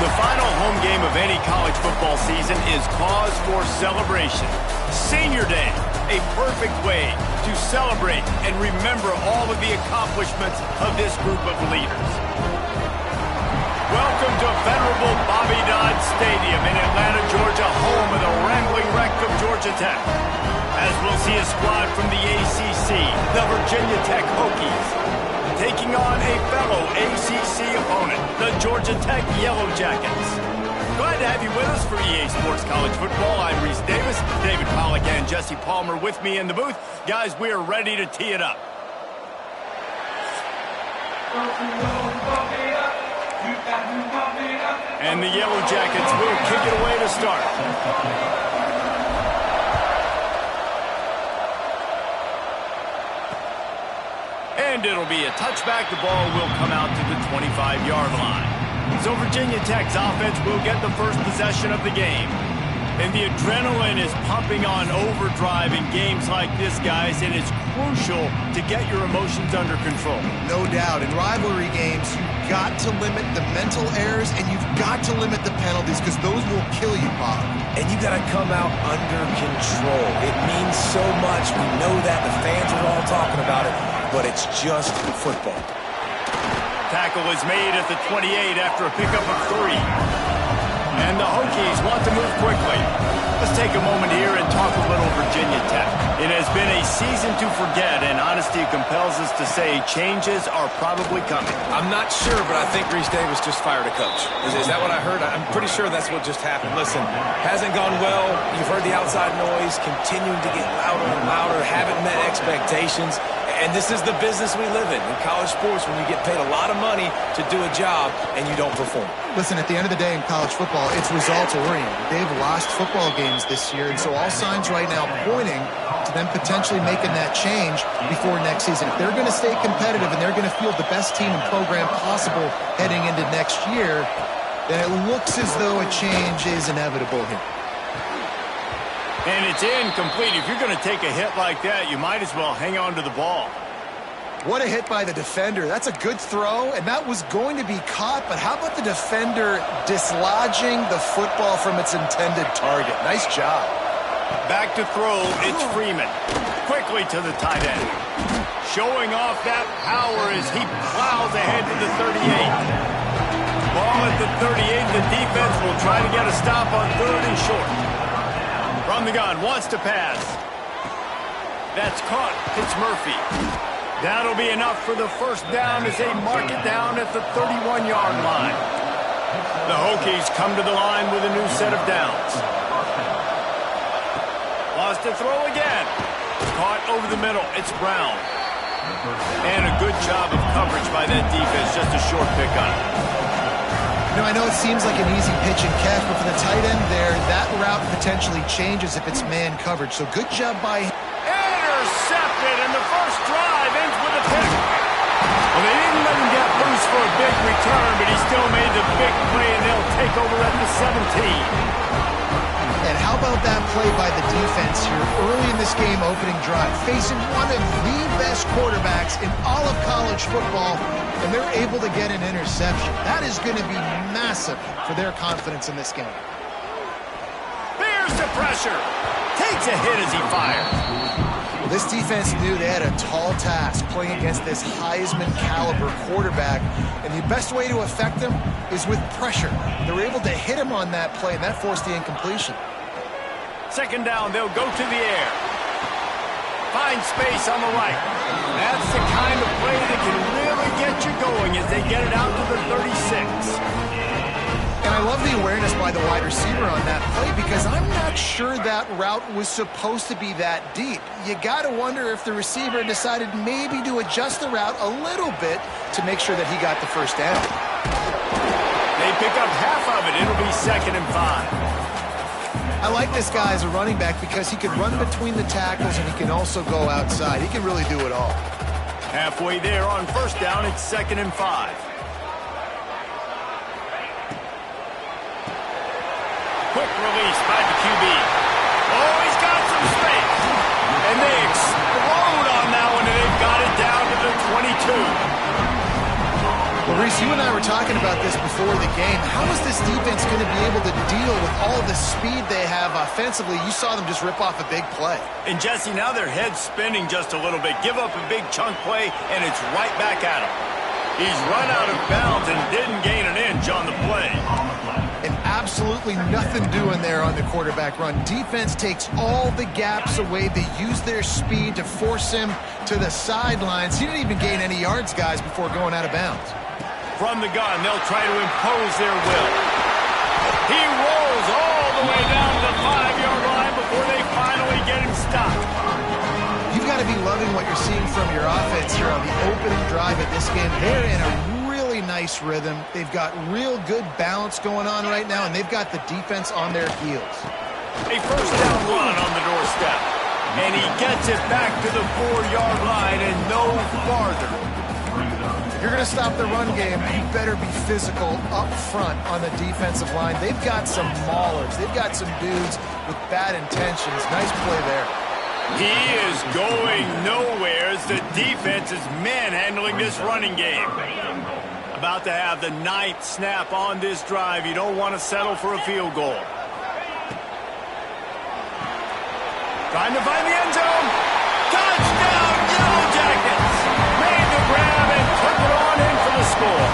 The final home game of any college football season is cause for celebration. Senior Day, a perfect way to celebrate and remember all of the accomplishments of this group of leaders. Welcome to venerable Bobby Dodd Stadium in Atlanta, Georgia, home of the Rambling Wreck of Georgia Tech. As we'll see a squad from the ACC, the Virginia Tech Hokies, taking on a fellow ACC opponent, the Georgia Tech Yellow Jackets. Glad to have you with us for EA Sports College Football. I'm Reese Davis, David Pollack and Jesse Palmer with me in the booth. Guys, we are ready to tee it up. And the Yellow Jackets will kick it away to start. And it'll be a touchback. The ball will come out to the 25-yard line. So Virginia Tech's offense will get the first possession of the game. And the adrenaline is pumping on overdrive in games like this, guys, and it's crucial to get your emotions under control. No doubt. In rivalry games, you've got to limit the mental errors, and you've got to limit the penalties, because those will kill you, Bob. And you got to come out under control. It means so much. We know that. The fans are all talking about it, but it's just football. Tackle is made at the 28 after a pickup of 3. And the Hokies want to move quickly. Let's take a moment here and talk a little Virginia Tech. It has been a season to forget, and honesty compels us to say changes are probably coming. I'm not sure, but I think Reese Davis just fired a coach. Is that what I heard? I'm pretty sure that's what just happened. Listen, hasn't gone well. You've heard the outside noise, continuing to get louder and louder, haven't met expectations. And this is the business we live in college sports, when you get paid a lot of money to do a job and you don't perform. Listen, at the end of the day in college football, it's results-oriented. They've lost football games this year, and so all signs right now pointing to them potentially making that change before next season. If they're going to stay competitive and they're going to field the best team and program possible heading into next year, then it looks as though a change is inevitable here. And it's incomplete. If you're going to take a hit like that, you might as well hang on to the ball. What a hit by the defender. That's a good throw, and that was going to be caught, but how about the defender dislodging the football from its intended target? Nice job. Back to throw, it's Freeman. Quickly to the tight end. Showing off that power as he plows ahead to the 38. Ball at the 38, the defense will try to get a stop on 3rd and short. From the gun, wants to pass. That's caught. It's Murphy. That'll be enough for the first down as they mark it down at the 31-yard line. The Hokies come to the line with a new set of downs. Wants to throw again. Caught over the middle. It's Brown. And a good job of coverage by that defense. Just a short pickup. Now, I know it seems like an easy pitch and catch, but for the tight end there, that route potentially changes if it's man coverage. So good job by him. Intercepted, and the first drive ends with a pick. Well, they didn't let him get loose for a big return, but he still made the big play, and they'll take over at the 17. And how about that play by the defense here early in this game opening drive, facing one of the best quarterbacks in all of college football, and they're able to get an interception. That is going to be massive for their confidence in this game. There's the pressure. Takes a hit as he fires. This defense knew they had a tall task playing against this Heisman-caliber quarterback, and the best way to affect him is with pressure. They were able to hit him on that play, and that forced the incompletion. Second down, they'll go to the air. Find space on the right. That's the kind of play that can really get you going as they get it out to the 36. And I love the awareness by the wide receiver on that play because I'm not sure that route was supposed to be that deep. You got to wonder if the receiver decided maybe to adjust the route a little bit to make sure that he got the first down. They pick up half of it. It'll be 2nd and 5. I like this guy as a running back because he can run between the tackles and he can also go outside. He can really do it all. Halfway there on first down, it's 2nd and 5. Quick release by the QB. Oh, he's got some space. And they explode on that one, and they've got it down to the 22. Well, Reese, you and I were talking about this before the game. How is this defense going to be able to deal with all the speed they have offensively? You saw them just rip off a big play. And, Jesse, now their head's spinning just a little bit. Give up a big chunk play, and it's right back at him. He's run out of bounds and didn't gain an inch on the play. And absolutely nothing doing there on the quarterback run. Defense takes all the gaps away. They use their speed to force him to the sidelines. He didn't even gain any yards, guys, before going out of bounds. From the gun, they'll try to impose their will. He rolls all the way down to the 5-yard line before they finally get him stopped. You've got to be loving what you're seeing from your offense here on the opening drive of this game. They're in a really nice rhythm. They've got real good balance going on right now, and they've got the defense on their heels. A first down run on the doorstep. And he gets it back to the 4-yard line and no farther. If you're going to stop the run game, you better be physical up front on the defensive line. They've got some maulers. They've got some dudes with bad intentions. Nice play there. He is going nowhere as the defense is manhandling this running game. About to have the 9th snap on this drive. You don't want to settle for a field goal. Trying to find the end zone. Touchdown, Yellow Jackets! Made the grab and took it on in for the score.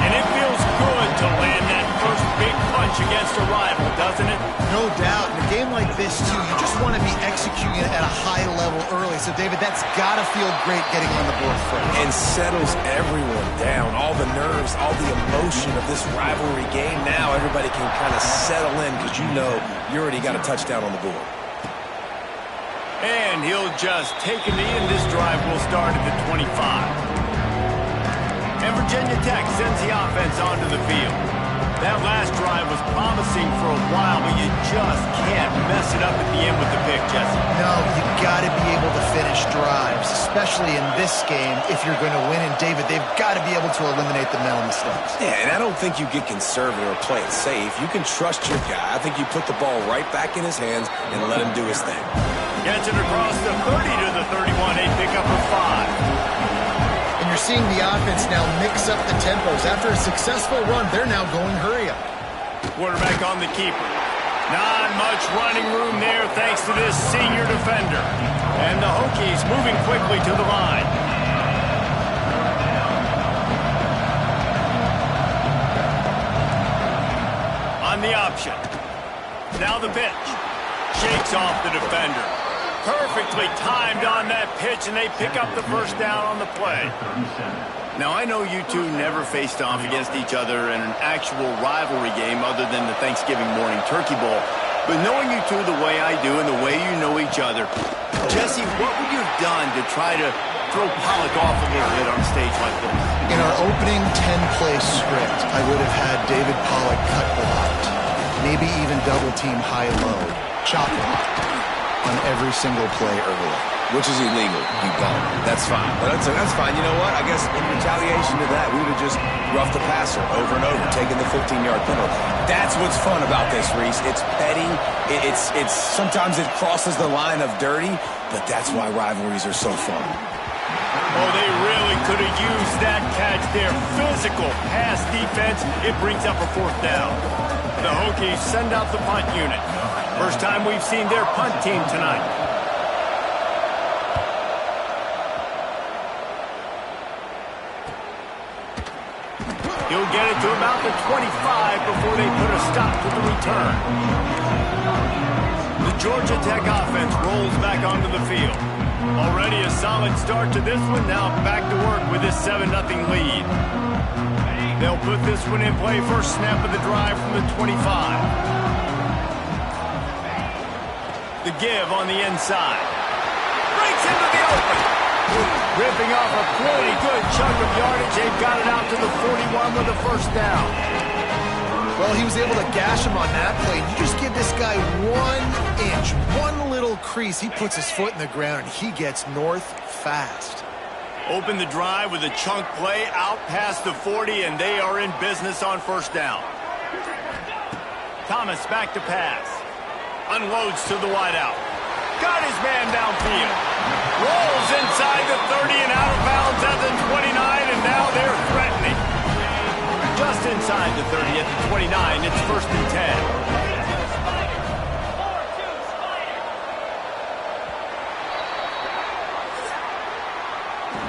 And it feels good to land that first big punch against a rival, doesn't it? No doubt. In a game like this, too, you just want to be executing it at a high level early. So, David, that's got to feel great getting on the board first. And settles everyone down. All the nerves, all the emotion of this rivalry game. Now everybody can kind of settle in because you know you already got a touchdown on the board. And he'll just take a knee, and this drive will start at the 25. And Virginia Tech sends the offense onto the field. That last drive was promising for a while, but you just can't mess it up at the end with the pick, Jesse. No, you got to be able to finish drives, especially in this game if you're going to win. And, David, they've got to be able to eliminate the mental mistakes. Yeah, and I don't think you get conservative or play it safe. You can trust your guy. I think you put the ball right back in his hands and let him do his thing. Gets it across the 30 to the 31. They pick up a 5. And you're seeing the offense now mix up the tempos. After a successful run, they're now going hurry up. Quarterback on the keeper. Not much running room there thanks to this senior defender. And the Hokies moving quickly to the line. On the option. Now the pitch. Shakes off the defender. Perfectly timed on that pitch, and they pick up the first down on the play. Now, I know you two never faced off against each other in an actual rivalry game other than the Thanksgiving morning turkey bowl. But knowing you two the way I do and the way you know each other, Jesse, what would you have done to try to throw Pollock off a little bit on a stage like this? In our opening 10-play script, I would have had David Pollock cut blocked, maybe even double-team high-low, chop block on every single play early. Which is illegal. You don't. That's fine. But that's fine. You know what? I guess in retaliation to that, we would have just roughed the passer over and over, taking the 15-yard penalty. That's what's fun about this, Reese. It's petty. It's sometimes it crosses the line of dirty, but that's why rivalries are so fun. Oh, they really could have used that catch there. Physical pass defense. It brings up a 4th down. The Hokies send out the punt unit. First time we've seen their punt team tonight. He'll get it to about the 25 before they put a stop to the return. The Georgia Tech offense rolls back onto the field. Already a solid start to this one. Now back to work with this 7-0 lead. They'll put this one in play. First snap of the drive from the 25. The give on the inside. Breaks into the open. Ripping off a pretty good chunk of yardage. They've got it out to the 41 with a first down. Well, he was able to gash him on that play. You just give this guy 1 inch, one little crease. He puts his foot in the ground, and he gets north fast. Open the drive with a chunk play out past the 40, and they are in business on first down. Thomas back to pass. Unloads to the wideout. Got his man downfield. Rolls inside the 30 and out of bounds at the 29, and now they're threatening. Just inside the 30 at the 29, it's 1st and 10.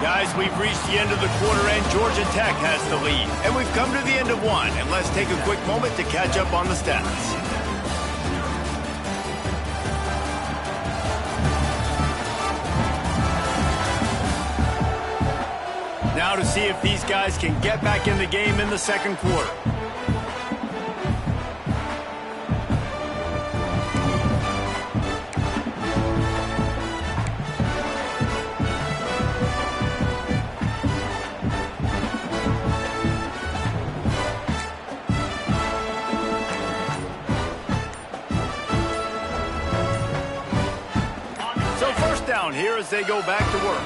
Guys, we've reached the end of the quarter, and Georgia Tech has the lead. And we've come to the end of one, and let's take a quick moment to catch up on the stats. Now to see if these guys can get back in the game in the second quarter. So first down here as they go back to work.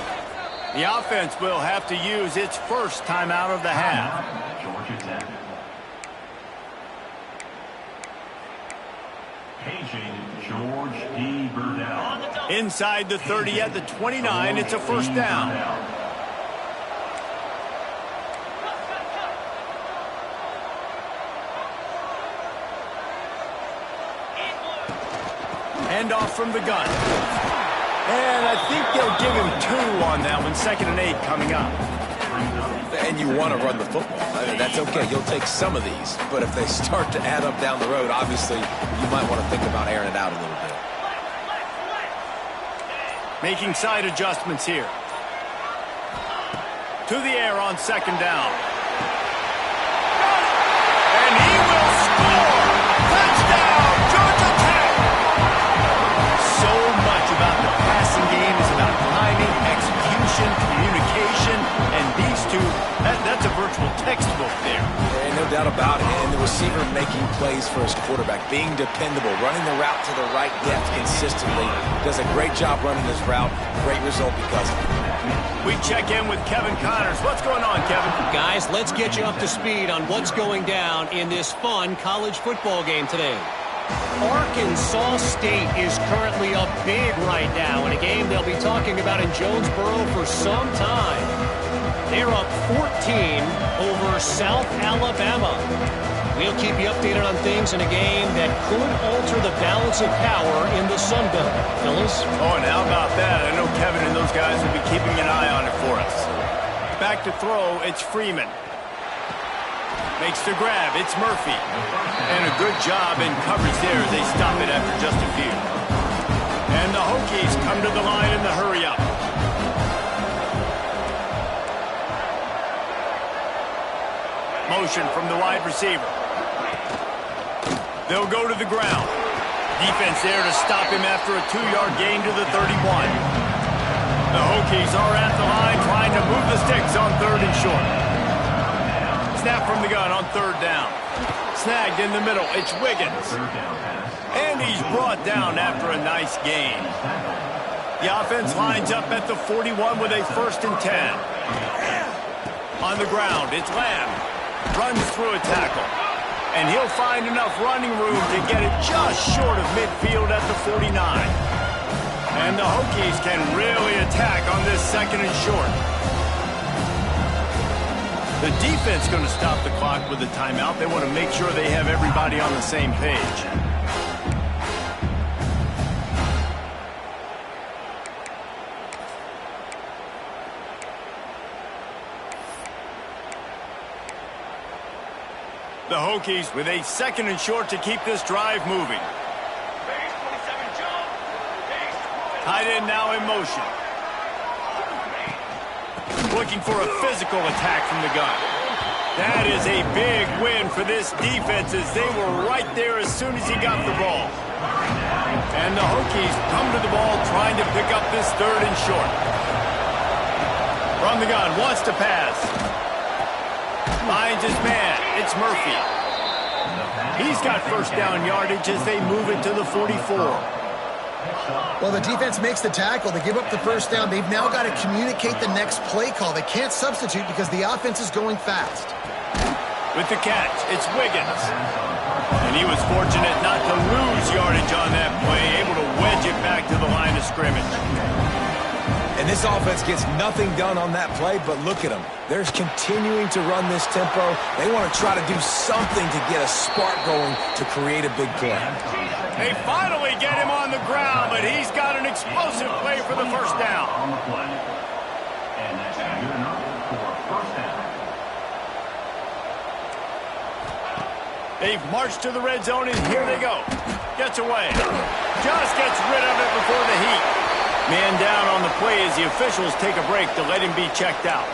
The offense will have to use its first timeout of the half. George D. Burdell. Inside the 30 at the 29, it's a first down. Handoff from the gun. And I think they'll give him 2 on that one. 2nd and 8 coming up. And you want to run the football. I mean, that's okay. You'll take some of these. But if they start to add up down the road, obviously, you might want to think about airing it out a little bit. Making side adjustments here. To the air on 2nd down. And he will score! Touchdown, Georgia Tech! So much about the passing game is about timing, execution, communication, and these two, that's a virtual textbook there. And no doubt about it. And the receiver making plays for his quarterback, being dependable, running the route to the right depth consistently. Does a great job running this route. Great result because of it. We check in with Kevin Connors. What's going on, Kevin? Guys, let's get you up to speed on what's going down in this fun college football game today. Arkansas State is currently up big right now in a game they'll be talking about in Jonesboro for some time. They're up 14 over South Alabama. We'll keep you updated on things in a game that could alter the balance of power in the Sun Belt. Fellas? Oh, and how about that? I know Kevin and those guys will be keeping an eye on it for us. Back to throw, it's Freeman. Makes the grab, it's Murphy. And a good job in coverage there. They stop it after just a few. And the Hokies come to the line in the hurry-up. Motion from the wide receiver. They'll go to the ground. Defense there to stop him after a 2-yard gain to the 31. The Hokies are at the line trying to move the sticks on 3rd and short. Snap from the gun on 3rd down. Snagged in the middle. It's Wiggins. And he's brought down after a nice gain. The offense lines up at the 41 with a 1st and 10. On the ground, it's Lamb. Runs through a tackle. And he'll find enough running room to get it just short of midfield at the 49. And the Hokies can really attack on this 2nd and short. The defense going to stop the clock with a timeout. They want to make sure they have everybody on the same page. The Hokies with a 2nd and short to keep this drive moving. Tight end now in motion. Looking for a physical attack from the gun. That is a big win for this defense as they were right there as soon as he got the ball. And the Hokies come to the ball trying to pick up this 3rd and short. From the gun, wants to pass. Finds his man. It's Murphy. He's got first down yardage as they move it to the 44. Well, the defense makes the tackle. They give up the first down. They've now got to communicate the next play call. They can't substitute because the offense is going fast. With the catch, it's Wiggins. And he was fortunate not to lose yardage on that play, able to wedge it back to the line of scrimmage. And this offense gets nothing done on that play, but look at them. They're continuing to run this tempo. They want to try to do something to get a spark going to create a big play. They finally get him on the ground, but he's got an explosive play for the first down. On the play. And that's good enough for first down. They've marched to the red zone, and here they go. Gets away. Just gets rid of it before the heat. Man down on the play as the officials take a break to let him be checked out.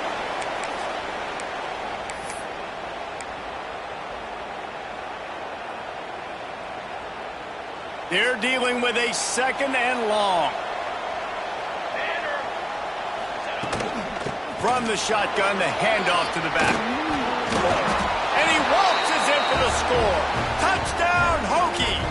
They're dealing with a 2nd and long. From the shotgun, the handoff to the back. And he waltzes in for the score. Touchdown, Hokies!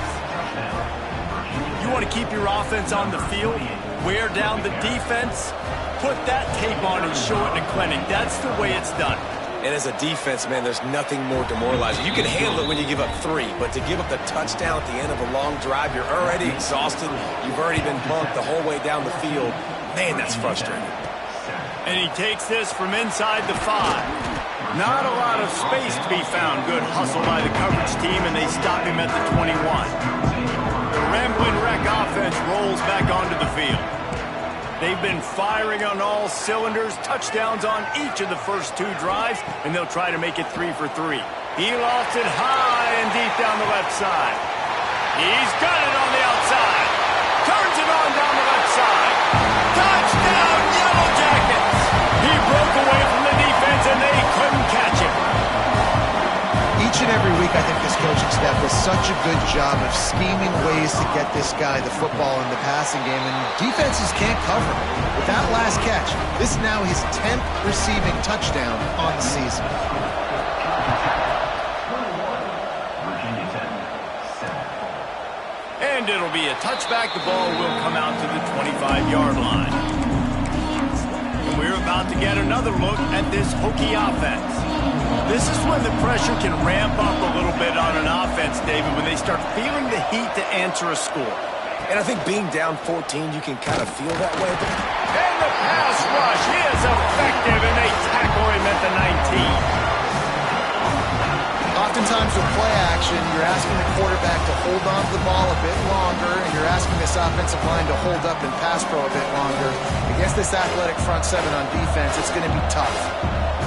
You want to keep your offense on the field? Wear down the defense? Put that tape on and show it in a clinic. That's the way it's done. And as a defense, man, there's nothing more demoralizing. You can handle it when you give up 3, but to give up the touchdown at the end of a long drive, you're already exhausted. You've already been bumped the whole way down the field. Man, that's frustrating. And he takes this from inside the 5. Not a lot of space to be found. Good hustle by the coverage team, and they stop him at the 21. The Ramblin' Wreck offense rolls back onto the field. They've been firing on all cylinders, touchdowns on each of the first 2 drives, and they'll try to make it 3 for 3. He lofts it high and deep down the left side. He's got it on the outside. Turns it on down the left side. Touchdown, Yellow Jackets! He broke away from the defense, and they couldn't catch him. Each and every week, I think this coaching staff does such a good job of scheming ways to get this guy the football in the passing game, and defenses can't cover him. With that last catch, this is now his 10th receiving touchdown on the season. And it'll be a touchback. The ball will come out to the 25-yard line. And we're about to get another look at this Hokie offense. This is when the pressure can ramp up a little bit on an offense, David, when they start feeling the heat to answer a score. And I think being down 14, you can kind of feel that way. And the pass rush is effective, and they tackle him at the 19. Oftentimes with play action, you're asking the quarterback to hold on to the ball a bit longer, and you're asking this offensive line to hold up and pass pro a bit longer. Against this athletic front 7 on defense, it's going to be tough.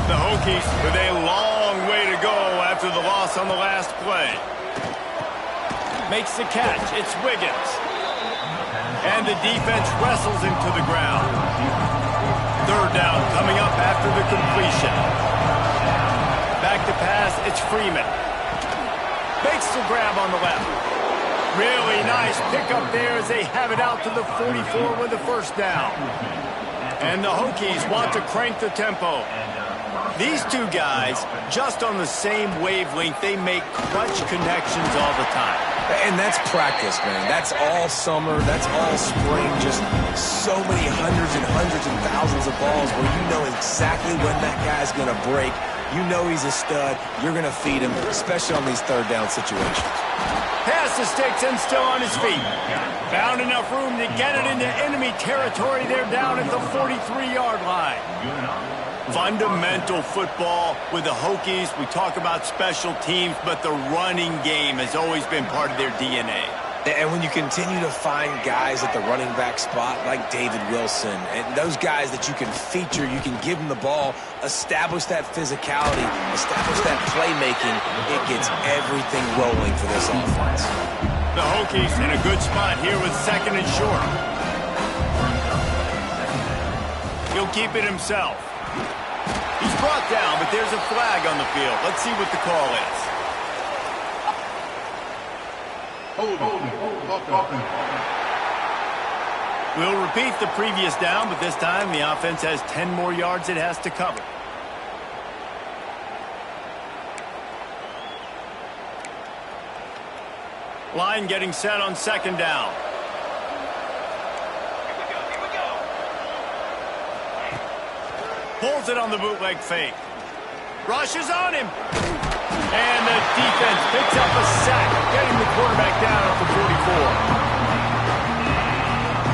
The Hokies with a long way to go after the loss on the last play. Makes the catch. It's Wiggins. And the defense wrestles him to the ground. 3rd down coming up after the completion. Back to pass. It's Freeman. Makes the grab on the left. Really nice pickup there as they have it out to the 44 with the first down. And the Hokies want to crank the tempo. These 2 guys, just on the same wavelength, they make clutch connections all the time. And that's practice, man. That's all summer. That's all spring. Just so many hundreds and hundreds and thousands of balls where you know exactly when that guy's going to break. You know he's a stud. You're going to feed him, especially on these 3rd down situations. Pass the sticks and still on his feet. Found enough room to get it into enemy territory. They're down at the 43-yard line. Fundamental football with the Hokies. We talk about special teams, but the running game has always been part of their DNA. And when you continue to find guys at the running back spot like David Wilson and those guys that you can feature, you can give them the ball, establish that physicality, establish that playmaking, it gets everything rolling for this offense. The Hokies in a good spot here with 2nd and short. He'll keep it himself. He's brought down, but there's a flag on the field. Let's see what the call is. We'll repeat the previous down, but this time the offense has 10 more yards it has to cover. Line getting set on 2nd down. Pulls it on the bootleg fake. Rushes on him. And the defense picks up a sack, getting the quarterback down at the 44.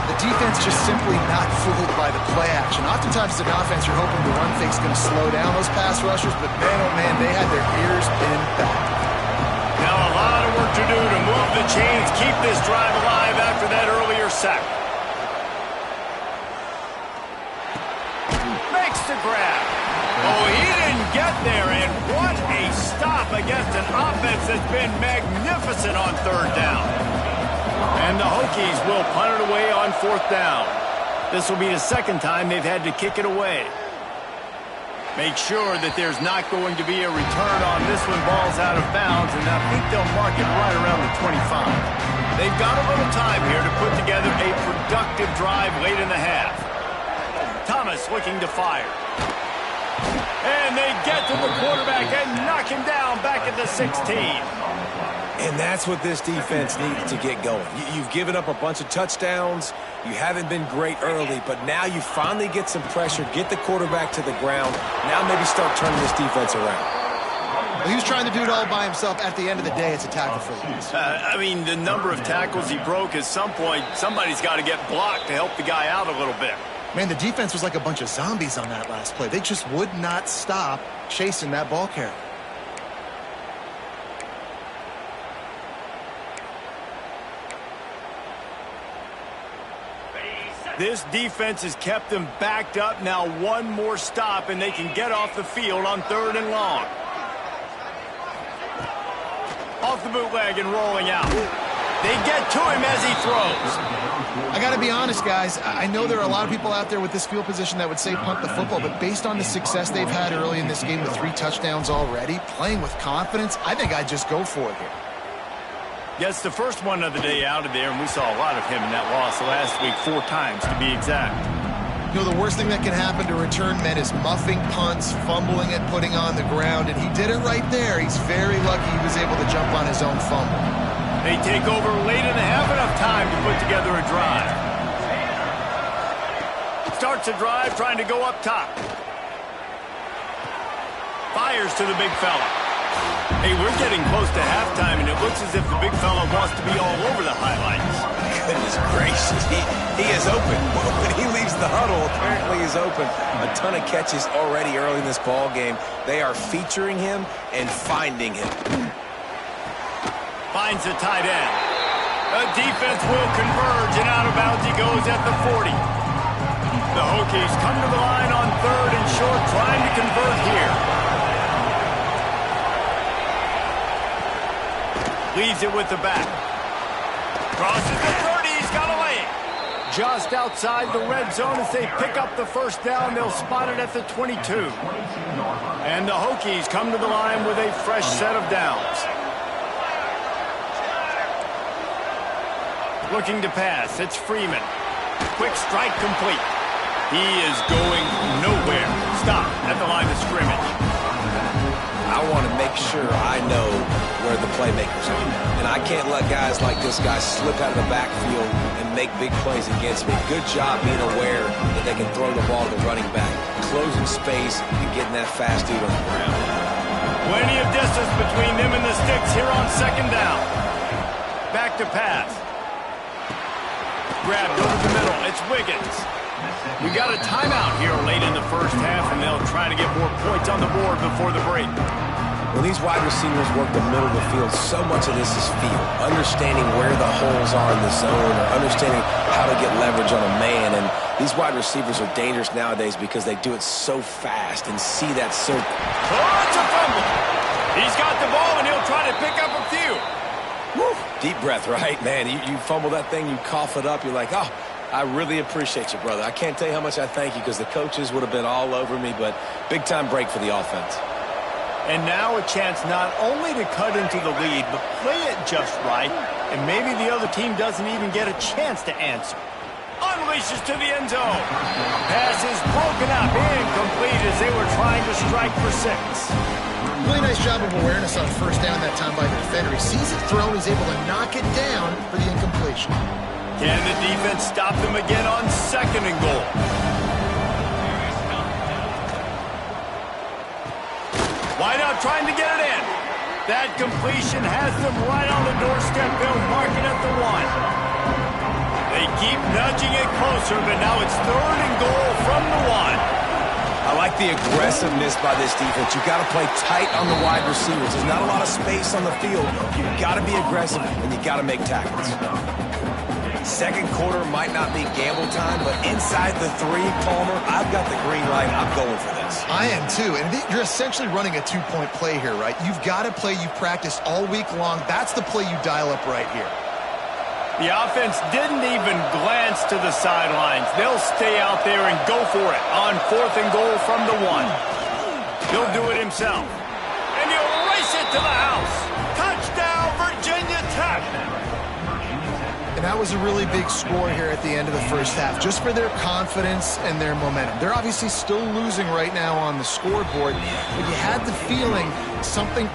The defense just simply not fooled by the play action. Oftentimes as an offense, you're hoping the run fake's going to slow down those pass rushers, but man, oh man, they had their ears pinned back. Now a lot of work to do to move the chains, keep this drive alive after that earlier sack. Makes the grab. Oh, he didn't get there, and what a stop against an offense that's been magnificent on 3rd down. And the Hokies will punt it away on 4th down. This will be the 2nd time they've had to kick it away. Make sure that there's not going to be a return on this one. Ball's out of bounds, and I think they'll mark it right around the 25. They've got a little time here to put together a productive drive late in the half. Thomas looking to fire. And they get to the quarterback and knock him down back at the 16. And that's what this defense needs to get going. You've given up a bunch of touchdowns. You haven't been great early, but now you finally get some pressure, get the quarterback to the ground. Now maybe start turning this defense around. Well, he was trying to do it all by himself. At the end of the day, it's a tackle for loss. I mean, the number of tackles he broke, at some point, somebody's got to get blocked to help the guy out a little bit. Man, the defense was like a bunch of zombies on that last play. They just would not stop chasing that ball carrier. This defense has kept them backed up. Now one more stop, and they can get off the field on 3rd and long. Off the bootleg and rolling out. They get to him as he throws. I got to be honest, guys. I know there are a lot of people out there with this field position that would say punt the football, but based on the success they've had early in this game with 3 touchdowns already, playing with confidence, I think I'd just go for it here. Gets the first one of the day out of there, and we saw a lot of him in that loss last week, 4 times to be exact. You know, the worst thing that can happen to return men is muffing punts, fumbling and putting on the ground, and he did it right there. He's very lucky he was able to jump on his own fumble. They take over late in the half, enough time to put together a drive. Starts a drive trying to go up top. Fires to the big fella. Hey, we're getting close to halftime, and it looks as if the big fella wants to be all over the highlights. Goodness gracious, he is open. When he leaves the huddle, apparently he's open. A ton of catches already early in this ball game. They are featuring him and finding him. Finds the tight end. The defense will converge, and out of bounds he goes at the 40. The Hokies come to the line on 3rd and short, trying to convert here. Leaves it with the back. Crosses the 30, he's got a lane. Just outside the red zone as they pick up the 1st down. They'll spot it at the 22. And the Hokies come to the line with a fresh set of downs. Looking to pass, it's Freeman. Quick strike complete. He is going nowhere. Stop at the line of scrimmage. I want to make sure I know where the playmakers are. And I can't let guys like this guy slip out of the backfield and make big plays against me. Good job being aware that they can throw the ball to the running back, closing space and getting that fast dude on the ground. Plenty of distance between them and the sticks here on 2nd down. Back to pass. Grabbed over the middle. It's Wiggins. We got a timeout here late in the 1st half, and they'll try to get more points on the board before the break. When these wide receivers work the middle of the field, so much of this is feel. Understanding where the holes are in the zone or understanding how to get leverage on a man. And these wide receivers are dangerous nowadays because they do it so fast and see that so... Oh, it's a fumble. He's got the ball, and he'll try to pick up a few. Woo. Deep breath, right? Man, you fumble that thing, you cough it up, you're like, oh, I really appreciate you, brother. I can't tell you how much I thank you because the coaches would have been all over me, but big-time break for the offense. And now a chance not only to cut into the lead, but play it just right, and maybe the other team doesn't even get a chance to answer. Unleashes to the end zone. Pass is broken up, incomplete as they were trying to strike for 6. Really nice job of awareness on first down that time by the defender. He sees it thrown, he's able to knock it down for the incompletion. Can the defense stop them again on 2nd and goal? Why not trying to get it in? That completion has them right on the doorstep. They'll mark it at the 1. They keep nudging it closer, but now it's 3rd and goal from the 1. I like the aggressiveness by this defense. You've got to play tight on the wide receivers. There's not a lot of space on the field. You've got to be aggressive, and you've got to make tackles. Second quarter might not be gamble time, but inside the 3, Palmer, I've got the green light. I'm going for this. I am too, and you're essentially running a 2-point play here, right? You've got to play you've practiced all week long. That's the play you dial up right here. The offense didn't even glance to the sidelines. They'll stay out there and go for it on 4th and goal from the 1. He'll do it himself. And he'll race it to the house. Touchdown, Virginia Tech. And that was a really big score here at the end of the first half, just for their confidence and their momentum. They're obviously still losing right now on the scoreboard, but you had the feeling something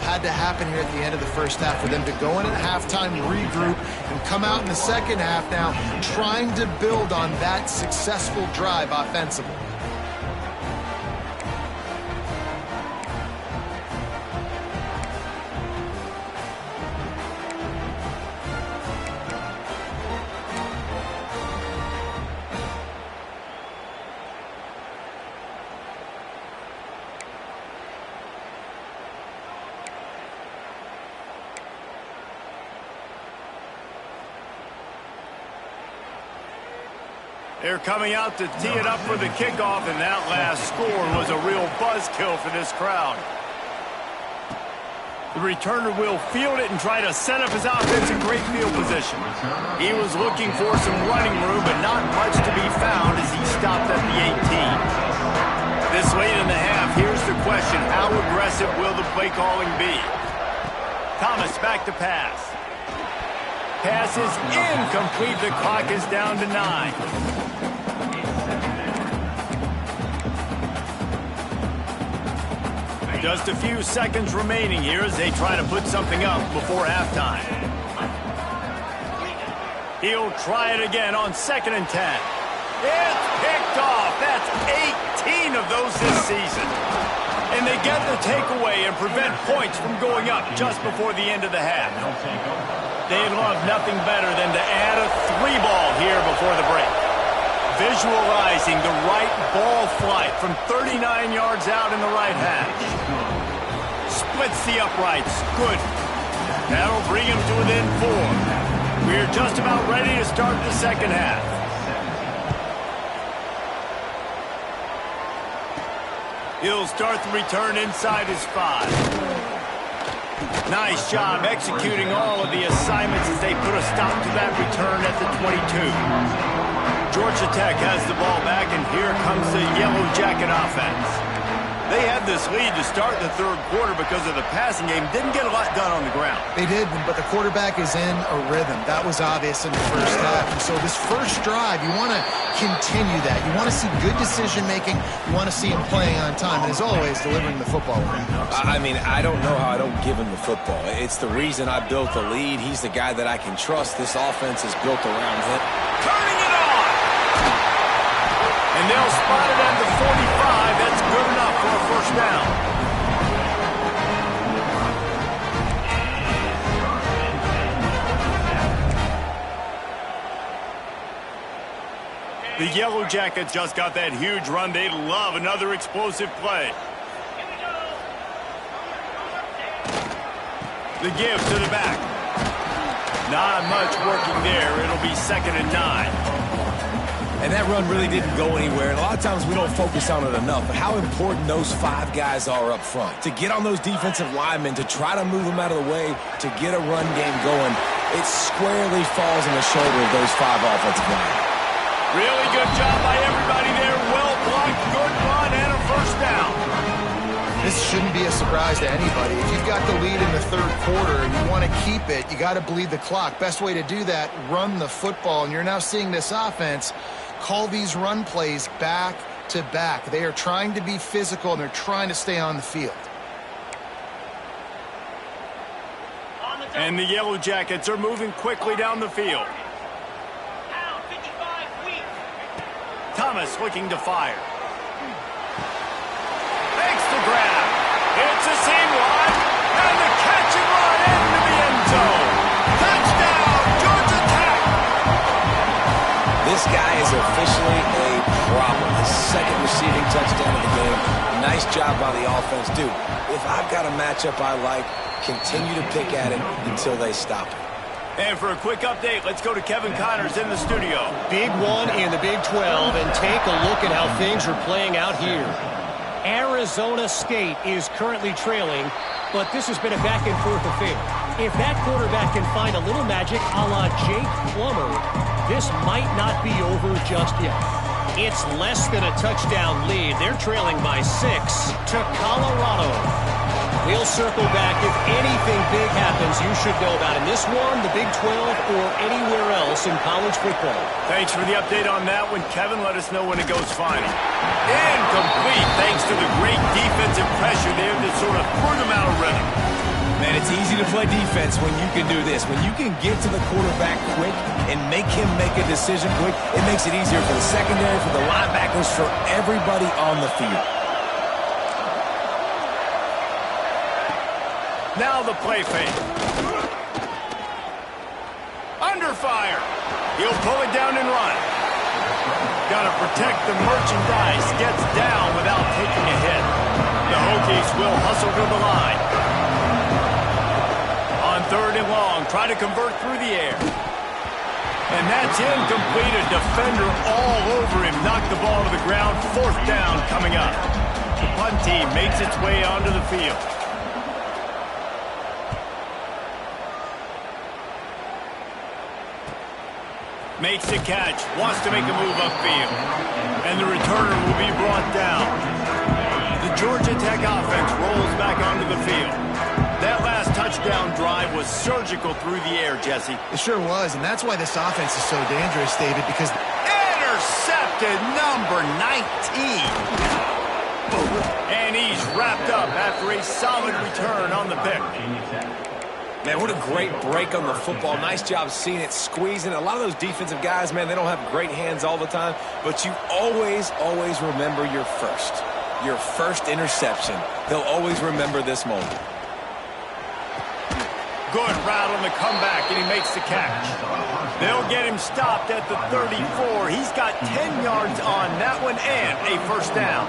had to happen here at the end of the first half for them to go in at halftime, regroup, and come out in the second half now trying to build on that successful drive offensively. They're coming out to tee it up for the kickoff, and that last score was a real buzzkill for this crowd. The returner will field it and try to set up his offense in great field position. He was looking for some running room, but not much to be found as he stopped at the 18. This late in the half, here's the question: how aggressive will the play calling be? Thomas back to pass. Pass is incomplete. The clock is down to 9. Just a few seconds remaining here as they try to put something up before halftime. He'll try it again on 2nd and 10. It's picked off. That's 18 of those this season. And they get the takeaway and prevent points from going up just before the end of the half. They'd love nothing better than to add a 3-ball here before the break. Visualizing the right ball flight from 39 yards out in the right hash. Splits the uprights. Good. That'll bring him to within 4. We're just about ready to start the second half. He'll start the return inside his 5. Nice job executing all of the assignments as they put a stop to that return at the 22. Georgia Tech has the ball back, and here comes the Yellow Jacket offense. They had this lead to start the third quarter because of the passing game. Didn't get a lot done on the ground. They did, but the quarterback is in a rhythm. That was obvious in the first half. And so this first drive, you want to continue that. You want to see good decision-making. You want to see him playing on time. And as always, delivering the football. I mean, I don't know how I don't give him the football. It's the reason I built the lead. He's the guy that I can trust. This offense is built around him. Turning it on! And they'll spot it at the 45. That's good enough for a first down. The Yellow Jackets just got that huge run. They love another explosive play. The give to the back. Not much working there. It'll be 2nd and 9. And that run really didn't go anywhere. And a lot of times we don't focus on it enough, but how important those 5 guys are up front. To get on those defensive linemen, to try to move them out of the way, to get a run game going, it squarely falls on the shoulder of those 5 offensive linemen. Really good job by everybody there. Well blocked, good run, and a first down. This shouldn't be a surprise to anybody. If you've got the lead in the 3rd quarter and you want to keep it, you got to bleed the clock. Best way to do that, run the football. And you're now seeing this offense call these run plays back to back. They are trying to be physical, and they're trying to stay on the field. And the Yellow Jackets are moving quickly down the field. Thomas looking to fire. Makes the grab. It's a seam line. And the catch and run into the end zone. Touchdown, Georgia Tech. This guy is officially a problem. His 2nd receiving touchdown of the game. Nice job by the offense. Dude, if I've got a matchup I like, continue to pick at it until they stop it. And for a quick update, let's go to Kevin Connors in the studio. Big one in the Big 12, and take a look at how things are playing out here. Arizona State is currently trailing, but this has been a back-and-forth affair. If that quarterback can find a little magic a la Jake Plummer, this might not be over just yet. It's less than a touchdown lead. They're trailing by 6 to Colorado. We'll circle back. If anything big happens, you should know about in this one, the Big 12, or anywhere else in college football. Thanks for the update on that one, Kevin. Let us know when it goes final. Incomplete, thanks to the great defensive pressure there that sort of threw them out of rhythm. Man, it's easy to play defense when you can do this. When you can get to the quarterback quick and make him make a decision quick, it makes it easier for the secondary, for the linebackers, for everybody on the field. Now the play fake. Under fire. He'll pull it down and run. Got to protect the merchandise. Gets down without taking a hit. The Hokies will hustle to the line. On 3rd and long, try to convert through the air. And that's incomplete. A defender all over him. Knocked the ball to the ground. 4th down coming up. The punt team makes its way onto the field. Makes the catch, wants to make a move upfield. And the returner will be brought down. The Georgia Tech offense rolls back onto the field. That last touchdown drive was surgical through the air, Jesse. It sure was, and that's why this offense is so dangerous, David, because... Intercepted, number 19. And he's wrapped up after a solid return on the pick. Man, what a great break on the football. Nice job seeing it, squeezing. A lot of those defensive guys, man, they don't have great hands all the time, but you always, always remember your first interception. They'll always remember this moment. Good route on the comeback, and he makes the catch. They'll get him stopped at the 34. He's got 10 yards on that one and a first down.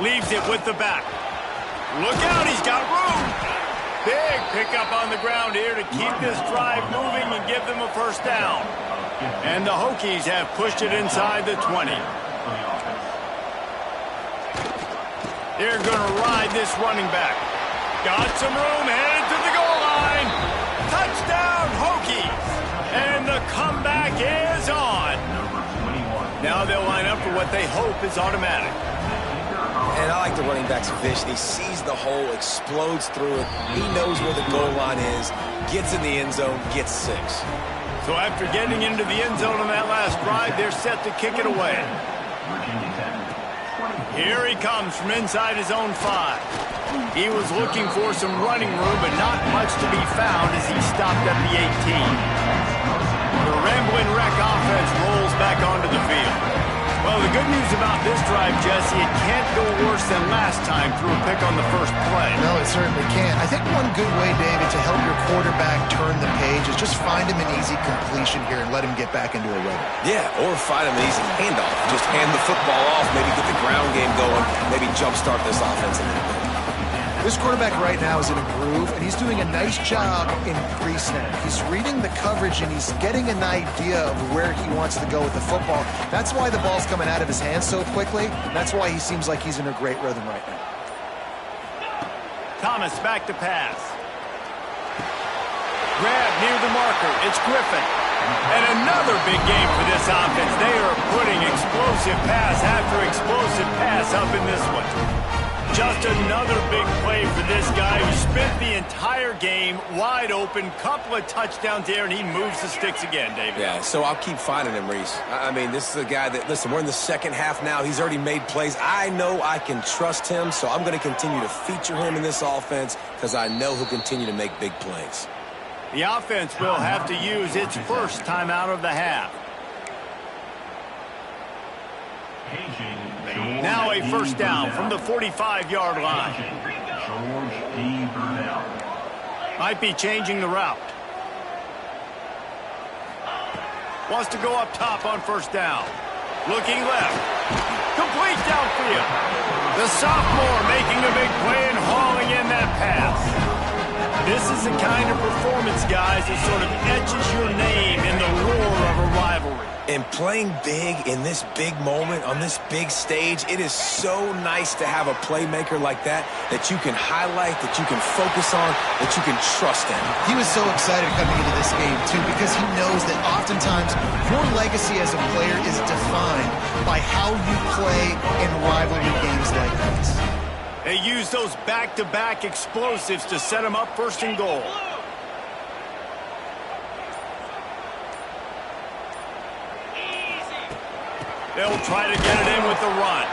Leaves it with the back. Look out, he's got room. Big pickup on the ground here to keep this drive moving and give them a first down. And the Hokies have pushed it inside the 20. They're going to ride this running back. Got some room, headed to the goal line. Touchdown, Hokies. And the comeback is on. Now they'll line up for what they hope is automatic. And I like the running back's vision. He sees the hole, explodes through it. He knows where the goal line is, gets in the end zone, gets 6. So after getting into the end zone on that last drive, they're set to kick it away. Here he comes from inside his own 5. He was looking for some running room, but not much to be found as he stopped at the 18. The Ramblin' Wreck offense rolls back onto the field. Well, the good news about this drive, Jesse, it can't go worse than last time through a pick on the first play. No, it certainly can't. I think one good way, David, to help your quarterback turn the page is just find him an easy completion here and let him get back into a rhythm. Yeah, or find him an easy handoff. Just hand the football off, maybe get the ground game going, maybe jumpstart this offense a little bit. This quarterback right now is in a groove, and he's doing a nice job in pre-snap. He's reading the coverage, and he's getting an idea of where he wants to go with the football. That's why the ball's coming out of his hands so quickly. That's why he seems like he's in a great rhythm right now. Thomas back to pass. Grab near the marker. It's Griffin. And another big game for this offense. They are putting explosive pass after explosive pass up in this one. Just another big play for this guy who spent the entire game wide open. Couple of touchdowns there, and he moves the sticks again, David. Yeah, so I'll keep finding him, Reese. I mean, this is a guy that, listen, we're in the second half now. He's already made plays. I know I can trust him, so I'm going to continue to feature him in this offense because I know he'll continue to make big plays. The offense will have to use its first timeout of the half. Now a first down from the 45-yard line. Might be changing the route. Wants to go up top on first down. Looking left. Complete downfield. The sophomore making a big play and hauling in that pass. This is the kind of performance, guys, that sort of etches your name in the roar of a rivalry. And playing big in this big moment, on this big stage, it is so nice to have a playmaker like that you can highlight, that you can focus on, that you can trust in. He was so excited coming into this game, too, because he knows that oftentimes your legacy as a player is defined by how you play in rivalry games like this. They use those back-to-back explosives to set them up first and goal. They'll try to get it in with the run.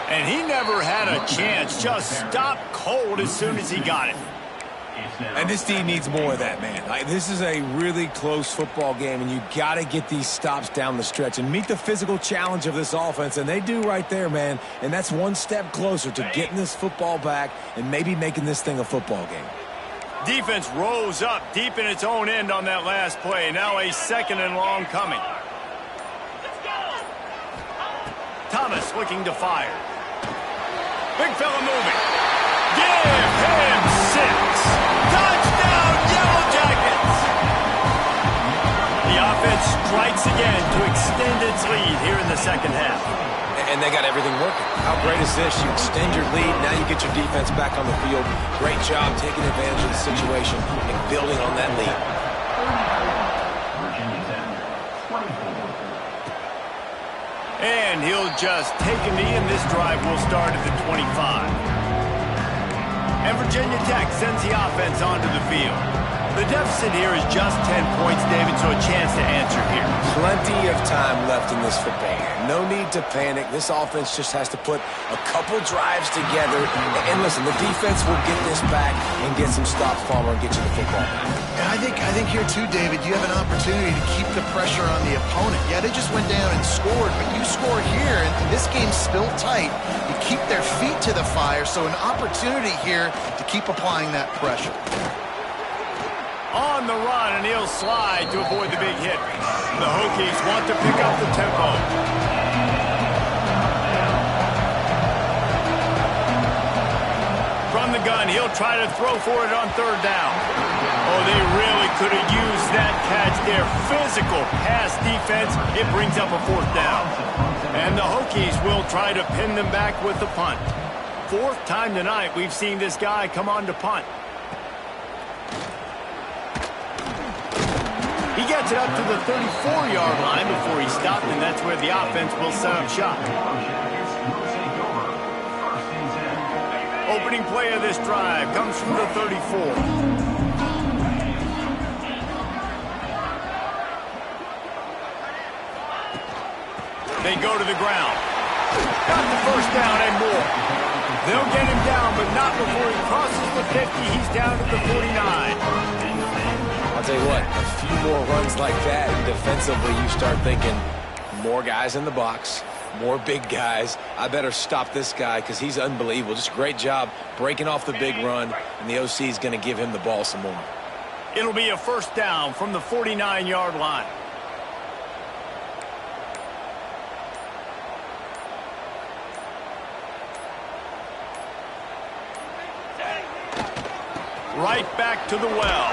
And he never had a chance. Just stopped cold as soon as he got it. And this team needs more of that, man. This is a really close football game, and you got to get these stops down the stretch and meet the physical challenge of this offense, and they do right there, man. And that's one step closer to getting this football back and maybe making this thing a football game. Defense rose up deep in its own end on that last play. Now a second and long coming. Thomas looking to fire. Big fella moving. Give him 6. Touchdown, Yellow Jackets! The offense strikes again to extend its lead here in the second half. And they got everything working. How great is this? You extend your lead, now you get your defense back on the field. Great job taking advantage of the situation and building on that lead. And he'll just take a knee, and this drive will start at the 25. And Virginia Tech sends the offense onto the field. The deficit here is just 10 points, David, so a chance to answer here. Plenty of time left in this football game. No need to panic. This offense just has to put a couple drives together. And listen, the defense will get this back and get some stops, Palmer, and get you the football back. And I think here too, David, you have an opportunity to keep the pressure on the opponent. Yeah, they just went down and scored, but you score here, and this game's still tight. You keep their feet to the fire, so an opportunity here to keep applying that pressure. On the run, and he'll slide to avoid the big hit. The Hokies want to pick up the tempo. From the gun, he'll try to throw for it on third down. Oh, they really could have used that catch there. Physical pass defense. It brings up a fourth down. And the Hokies will try to pin them back with the punt. Fourth time tonight we've seen this guy come on to punt. He gets it up to the 34-yard line before he stopped, and that's where the offense will set up shop. Opening play of this drive comes from the 34. They go to the ground. Got the first down and more. They'll get him down, but not before he crosses the 50. He's down to the 49. I'll tell you what, a few more runs like that, and defensively you start thinking, more guys in the box, more big guys. I better stop this guy because he's unbelievable. Just a great job breaking off the big run, and the OC is going to give him the ball some more. It'll be a first down from the 49-yard line. right back to the well.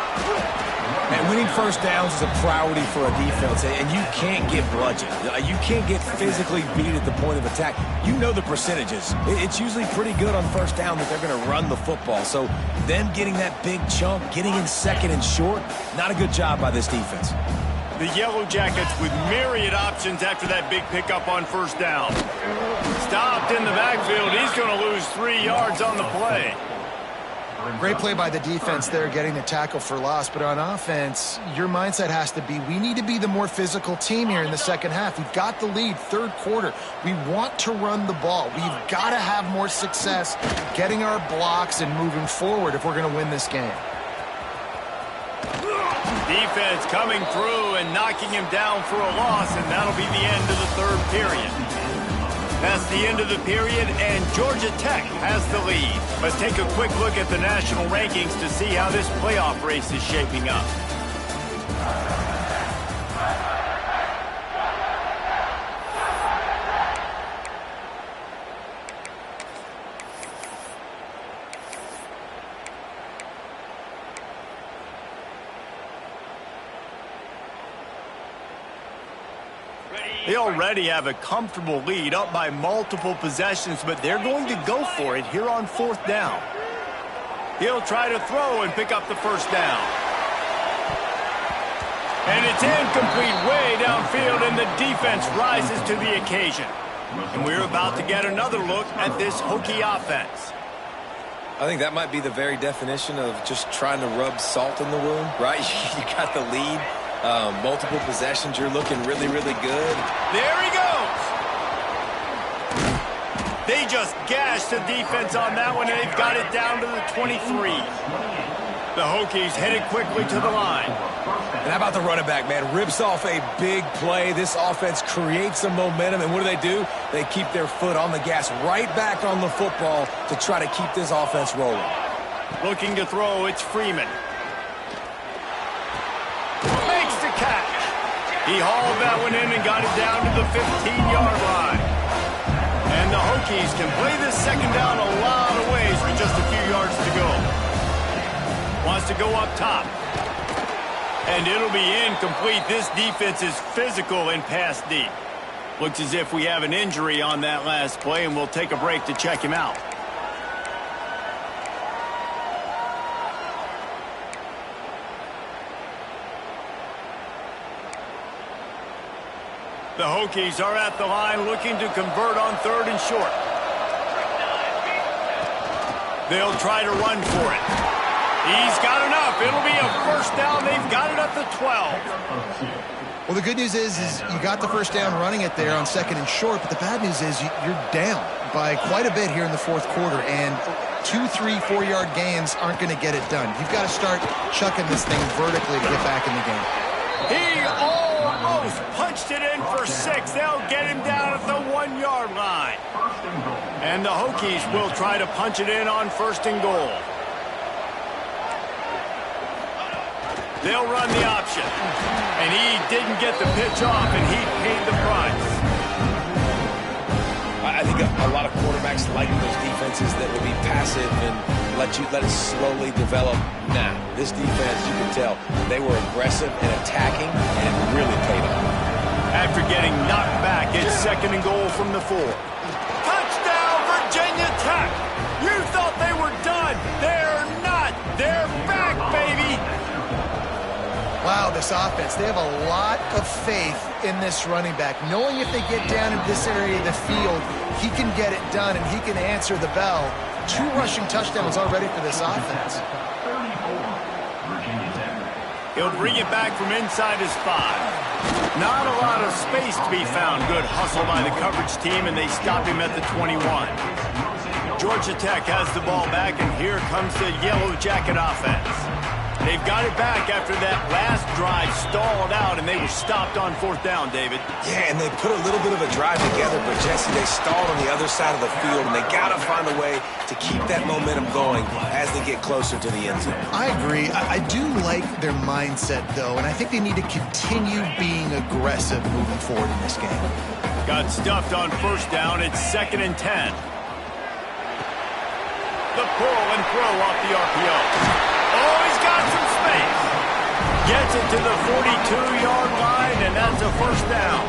And winning first downs is a priority for a defense, and you can't get bludgeoned. You can't get physically beat at the point of attack. You know the percentages. It's usually pretty good on first down that they're going to run the football. So them getting that big chunk, getting in second and short, not a good job by this defense. The Yellow Jackets with myriad options after that big pickup on first down. Stopped in the backfield. He's going to lose 3 yards on the play. Great play by the defense there, getting the tackle for loss. But on offense, your mindset has to be, we need to be the more physical team here in the second half. We've got the lead, third quarter. We want to run the ball. We've got to have more success getting our blocks and moving forward if we're going to win this game. Defense coming through and knocking him down for a loss, and that'll be the end of the third period. That's the end of the period, and Georgia Tech has the lead. Let's take a quick look at the national rankings to see how this playoff race is shaping up. They already have a comfortable lead, up by multiple possessions, but they're going to go for it here on fourth down. He'll try to throw and pick up the first down. And it's incomplete way downfield, and the defense rises to the occasion. And we're about to get another look at this Hokie offense. I think that might be the very definition of just trying to rub salt in the wound, right? You got the lead. Multiple possessions, you're looking really, really good. There he goes! They just gashed the defense on that one, and they've got it down to the 23. The Hokies headed quickly to the line. And how about the running back, man? Rips off a big play. This offense creates some momentum, and what do? They keep their foot on the gas, right back on the football to try to keep this offense rolling. Looking to throw, it's Freeman. He hauled that one in and got it down to the 15-yard line. And the Hokies can play this second down a lot of ways with just a few yards to go. Wants to go up top. And it'll be incomplete. This defense is physical and pass deep. Looks as if we have an injury on that last play, and we'll take a break to check him out. The Hokies are at the line looking to convert on third and short. They'll try to run for it. He's got enough. It'll be a first down. They've got it at the 12. Well, the good news is you got the first down running it there on second and short, but the bad news is you're down by quite a bit here in the fourth quarter, and 2, 3, 4-yard gains aren't going to get it done. You've got to start chucking this thing vertically to get back in the game. He almost punched it in for 6. They'll get him down at the 1-yard line. And the Hokies will try to punch it in on first and goal. They'll run the option. And he didn't get the pitch off, and he paid the price. I think a lot of quarterbacks like those defenses that will be passive and let it slowly develop. Nah, this defense, you can tell, they were aggressive and attacking, and it really paid off. After getting knocked back, it's second and goal from the 4. Touchdown, Virginia Tech! You thought they were done. They're not. They're back, baby! Wow, this offense, they have a lot of faith in this running back, knowing if they get down in this area of the field, he can get it done and he can answer the bell. 2 rushing touchdowns already for this offense. He'll bring it back from inside his 5. Not a lot of space to be found. Good hustle by the coverage team, and they stop him at the 21. Georgia Tech has the ball back, and here comes the Yellow Jacket offense. They've got it back after that last drive stalled out, and they were stopped on fourth down, David. Yeah, and they put a little bit of a drive together, but, Jesse, they stalled on the other side of the field, and they got to find a way to keep that momentum going as they get closer to the end zone. I agree. I do like their mindset, though, and I think they need to continue being aggressive moving forward in this game. Got stuffed on first down. It's second and 10. The pull and throw off the RPO. Oh, He's got some space. Gets it to the 42-yard line, and that's a first down.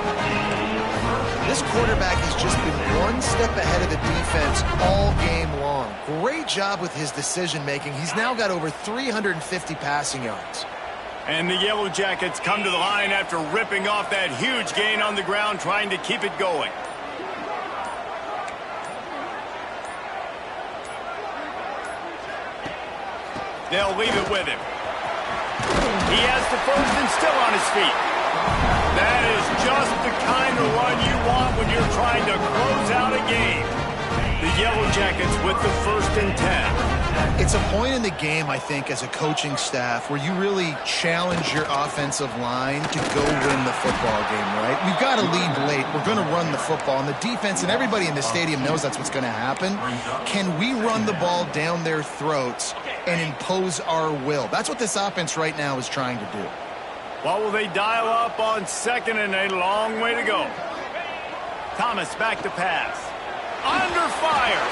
This quarterback has just been one step ahead of the defense all game long. Great job with his decision-making. He's now got over 350 passing yards. And the Yellow Jackets come to the line after ripping off that huge gain on the ground, trying to keep it going. They'll leave it with him. He has the first and still on his feet. That is just the kind of run you want when you're trying to close out a game. The Yellow Jackets with the first and 10. It's a point in the game, I think, as a coaching staff where you really challenge your offensive line to go win the football game, right? We've got to lead late. We're going to run the football. And the defense and everybody in the stadium knows that's what's going to happen. Can we run the ball down their throats and impose our will? That's what this offense right now is trying to do. What will they dial up on second and a long way to go? Thomas back to pass. Under fire.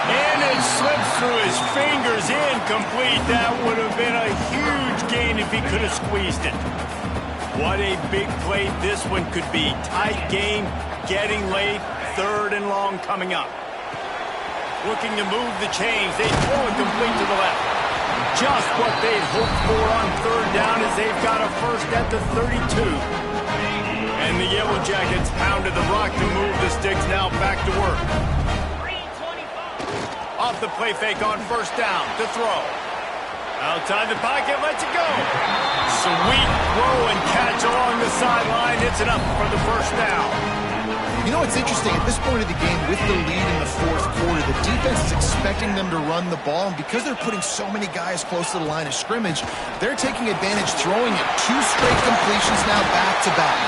And it slips through his fingers, incomplete. That would have been a huge gain if he could have squeezed it. What a big play this one could be. Tight game, getting late, third and long coming up. Looking to move the chains. They throw it complete to the left. Just what they'd hoped for on third down as they've got a first at the 32. And the Yellow Jackets pounded the rock to move the sticks, now back to work. Off the play fake on first down to throw. Outside the pocket, lets it go. Sweet throw and catch along the sideline. It's enough for the first down. You know, it's interesting. At this point of the game, with the lead in the fourth quarter, the defense is expecting them to run the ball. And because they're putting so many guys close to the line of scrimmage, they're taking advantage, throwing it. 2 straight completions now back-to-back.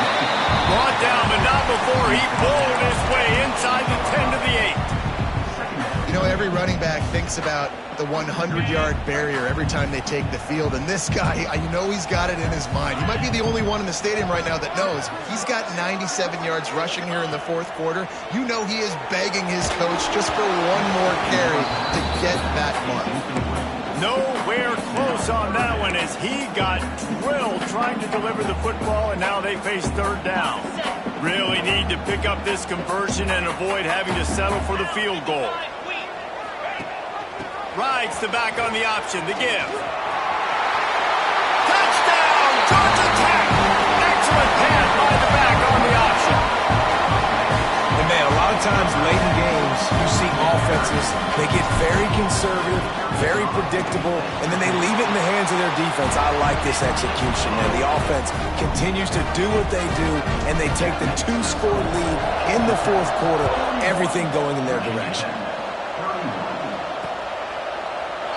Brought down, but not before he pulled his way inside the 10 to the 8. You know, every running back thinks about the 100-yard barrier every time they take the field. And this guy, you know he's got it in his mind. He might be the only one in the stadium right now that knows. He's got 97 yards rushing here in the fourth quarter. You know he is begging his coach just for one more carry to get that mark. Nowhere close on that one as he got drilled trying to deliver the football, and now they face third down. Really need to pick up this conversion and avoid having to settle for the field goal. Rides the back on the option, the give. Touchdown, Georgia Tech! Excellent pass by the back on the option. And man, a lot of times late in games, you see offenses, they get very conservative, very predictable, and then they leave it in the hands of their defense. I like this execution, man. The offense continues to do what they do, and they take the 2-score lead in the fourth quarter, everything going in their direction.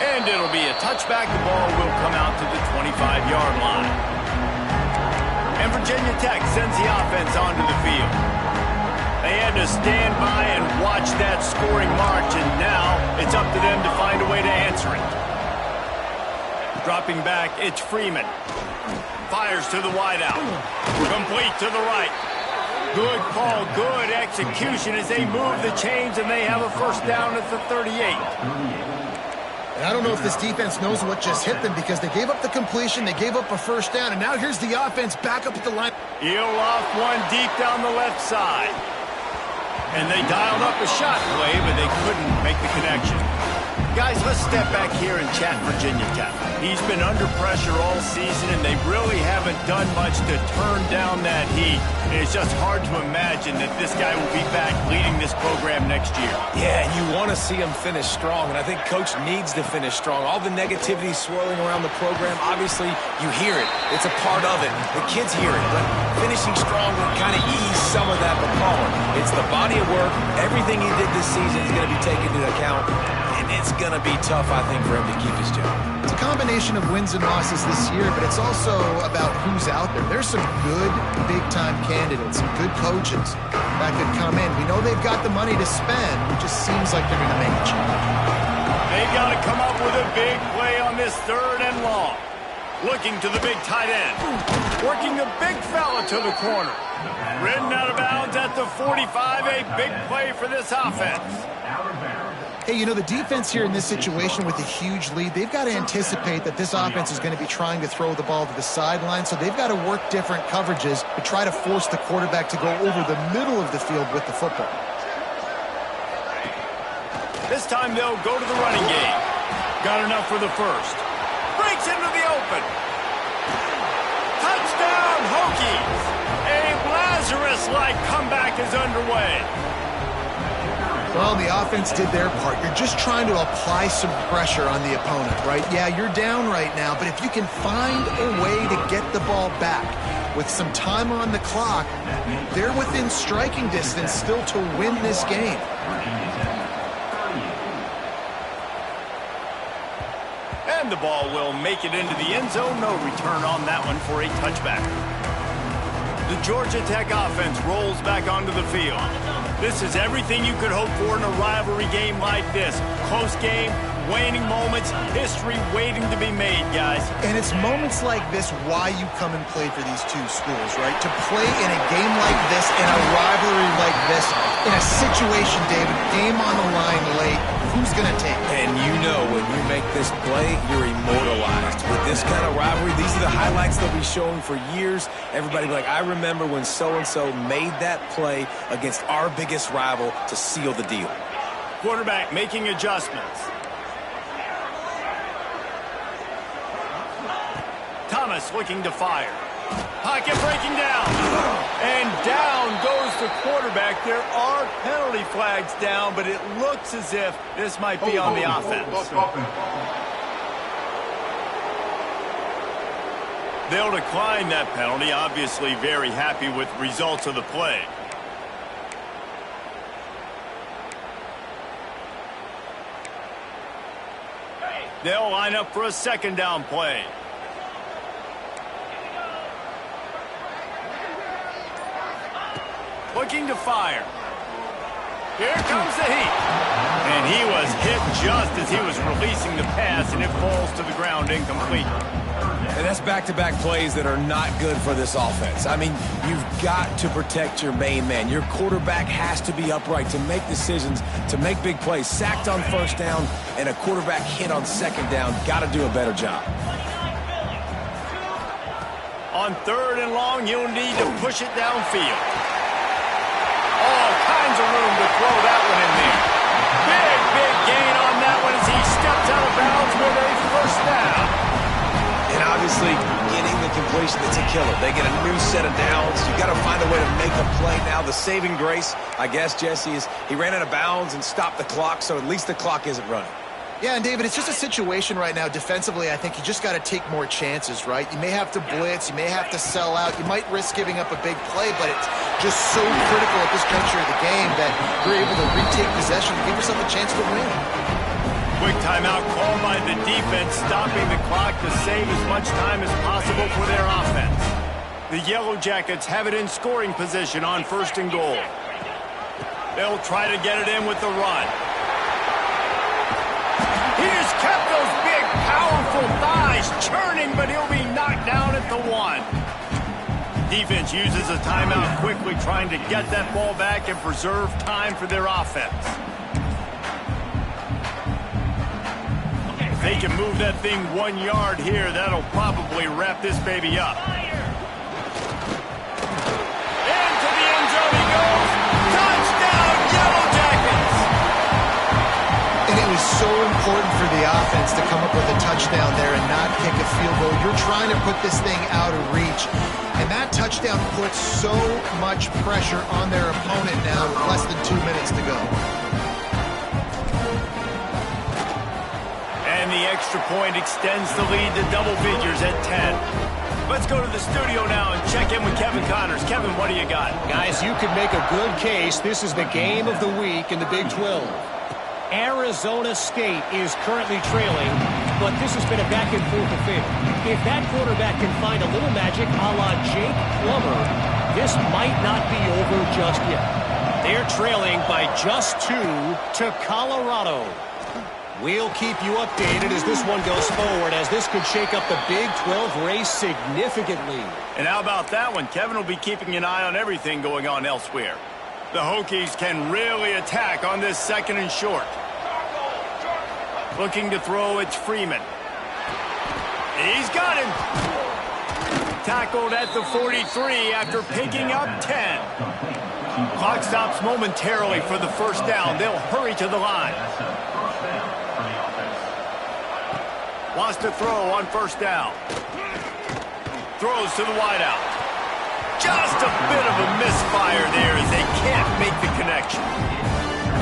And it'll be a touchback. The ball will come out to the 25-yard line. And Virginia Tech sends the offense onto the field. They had to stand by and watch that scoring march, and now it's up to them to find a way to answer it. Dropping back, it's Freeman. Fires to the wideout. Complete to the right. Good call, good execution as they move the chains, and they have a first down at the 38. And I don't know if this defense knows what just hit them because they gave up the completion, they gave up a first down, and now here's the offense back up at the line. Eel off one deep down the left side. And they dialed up a shot play, but they couldn't make the connection. Guys, let's step back here and chat Virginia Tech. He's been under pressure all season, and they really haven't done much to turn down that heat. And it's just hard to imagine that this guy will be back leading this program next year. Yeah, and you want to see him finish strong, and I think Coach needs to finish strong. All the negativity swirling around the program, obviously, you hear it. It's a part of it. The kids hear it, but finishing strong will kind of ease some of that McCollum. It's the body of work. Everything he did this season is going to be taken into account. And it's going to be tough, I think, for him to keep his job. It's a combination of wins and losses this year, but it's also about who's out there. There's some good big-time candidates, some good coaches that could come in. We know they've got the money to spend. It just seems like they're going to make a change. They've got to come up with a big play on this third and long. Looking to the big tight end. Working the big fella to the corner. Ridden out of bounds at the 45. A big play for this offense. Hey, you know, the defense here in this situation with a huge lead, they've got to anticipate that this offense is going to be trying to throw the ball to the sideline, so they've got to work different coverages to try to force the quarterback to go over the middle of the field with the football. This time they'll go to the running game. Got enough for the first. Breaks into the open. Touchdown, Hokies! A Lazarus-like comeback is underway. Well, the offense did their part. You're just trying to apply some pressure on the opponent, right? Yeah, you're down right now, but if you can find a way to get the ball back with some time on the clock, they're within striking distance still to win this game. And the ball will make it into the end zone. No return on that one for a touchback. The Georgia Tech offense rolls back onto the field. This is everything you could hope for in a rivalry game like this. Close game, waning moments, history waiting to be made, guys. And it's moments like this why you come and play for these two schools, right? To play in a game like this, in a rivalry like this, in a situation, David, game on the line late, who's going to take it? And you know when you make this play, you're immortalized. With this kind of rivalry, these are the highlights they'll be showing for years. Everybody be like, I remember when so-and-so made that play against our biggest rival to seal the deal. Quarterback making adjustments. Thomas looking to fire. Pocket breaking down. And down goes the quarterback. There are penalty flags down, but it looks as if this might be on the offense. They'll decline that penalty. Obviously very happy with the results of the play. They'll line up for a second down play. Looking to fire. Here comes the heat. And he was hit just as he was releasing the pass, and it falls to the ground incomplete. And that's back-to-back plays that are not good for this offense. I mean, you've got to protect your main man. Your quarterback has to be upright to make decisions, to make big plays. Sacked on first down and a quarterback hit on second down. Got to do a better job. On third and long, you'll need to push it downfield. All kinds of room to throw that one in there. Big gain on that one as he steps out of bounds with a first down. And obviously, getting the completion, it's a killer. They get a new set of downs. You got to find a way to make a play now. The saving grace, I guess, Jesse, is he ran out of bounds and stopped the clock, so at least the clock isn't running. Yeah, and David, it's just a situation right now defensively. I think you just got to take more chances, right? You may have to blitz. You may have to sell out. You might risk giving up a big play, but it's just so critical at this juncture of the game that you're able to retake possession and give yourself a chance to win. Quick timeout called by the defense, stopping the clock to save as much time as possible for their offense. The Yellow Jackets have it in scoring position on first and goal. They'll try to get it in with the run. He has kept those big, powerful thighs churning, but he'll be knocked down at the one. Defense uses a timeout quickly, trying to get that ball back and preserve time for their offense. If they can move that thing 1 yard here, that'll probably wrap this baby up. Into the end zone he goes. Touchdown, Yellow Jackets! And it was so important for the offense to come up with a touchdown there and not kick a field goal. You're trying to put this thing out of reach. And that touchdown puts so much pressure on their opponent now with less than 2 minutes to go. And the extra point extends the lead to double figures at 10. Let's go to the studio now and check in with Kevin Connors. Kevin, what do you got? Guys, you could make a good case. This is the game of the week in the Big 12. Arizona State is currently trailing, but this has been a back-and-forth affair. If that quarterback can find a little magic a la Jake Plummer, this might not be over just yet. They're trailing by just 2 to Colorado. We'll keep you updated as this one goes forward, as this could shake up the Big 12 race significantly. And how about that one? Kevin will be keeping an eye on everything going on elsewhere. The Hokies can really attack on this second and short. Looking to throw, it's Freeman. He's got him. Tackled at the 43 after picking up 10. Clock stops momentarily for the first down. They'll hurry to the line. Wants to throw on first down. Throws to the wideout. Just a bit of a misfire there as they can't make the connection.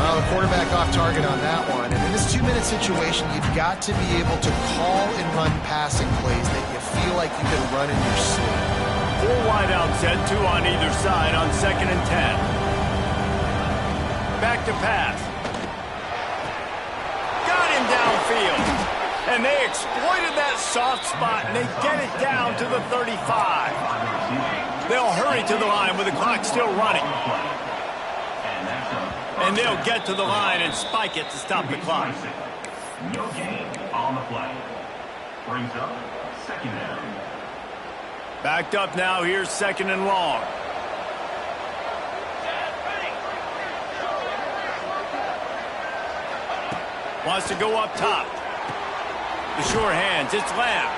Well, the quarterback off target on that one. And in this 2-minute situation, you've got to be able to call and run passing plays that you feel like you can run in your sleep. 4 wideouts set, 2 on either side on 2nd and 10. Back to pass. Got him downfield. And they exploited that soft spot, and they get it down to the 35. They'll hurry to the line with the clock still running. And they'll get to the line and spike it to stop the clock. No gain on the play. Brings up 2nd down. Backed up now, here's 2nd and long. Wants to go up top. The sure hands, it's Lamb.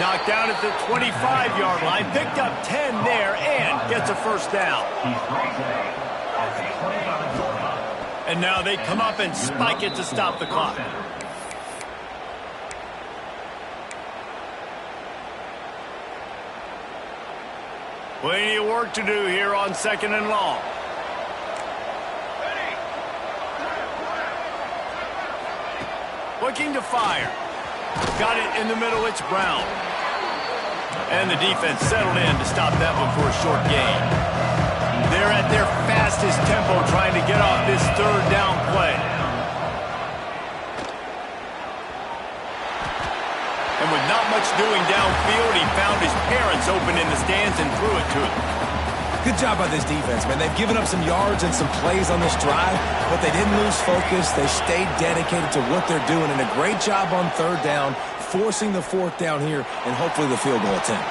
Knocked down at the 25-yard line, picked up 10 there, and gets a first down. And now they come up and spike it to stop the clock. Plenty of work to do here on 2nd and long. Looking to fire. Got it in the middle, it's Brown. And the defense settled in to stop that one for a short gain. They're at their fastest tempo trying to get off this 3rd down play. And with not much doing downfield, he found his parents open in the stands and threw it to him. Good job by this defense, man. They've given up some yards and some plays on this drive, but they didn't lose focus. They stayed dedicated to what they're doing, and a great job on 3rd down, forcing the 4th down here, and hopefully the field goal attempt.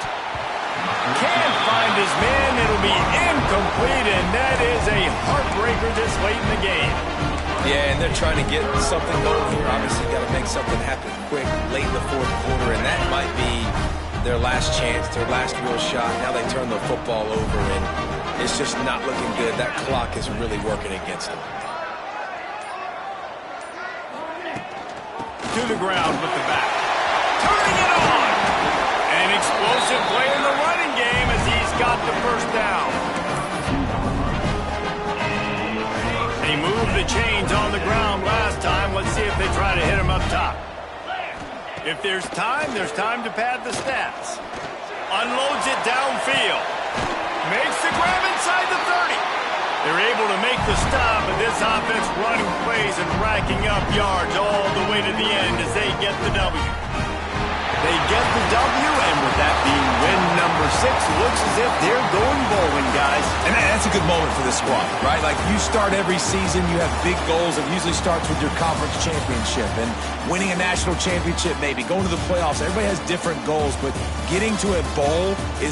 Can't find his man. It'll be incomplete, and that is a heartbreaker this late in the game. Yeah, and they're trying to get something going here. Obviously, got to make something happen quick late in the 4th quarter, and that might be their last chance, their last real shot. Now they turn the football over, and it's just not looking good. That clock is really working against them. To the ground with the back. Turning it on. An explosive play in the running game as he's got the first down. They moved the chains on the ground last time. Let's see if they try to hit him up top. If there's time to pad the stats. Unloads it downfield. Makes the grab inside the 30. They're able to make the stop, but this offense running plays and racking up yards all the way to the end as they get the W. They get the W, and with that being win number 6, looks as if they're going bowling, guys. And that's a good moment for this squad, right? Like, you start every season, you have big goals. It usually starts with your conference championship and winning a national championship, maybe going to the playoffs. Everybody has different goals, but getting to a bowl is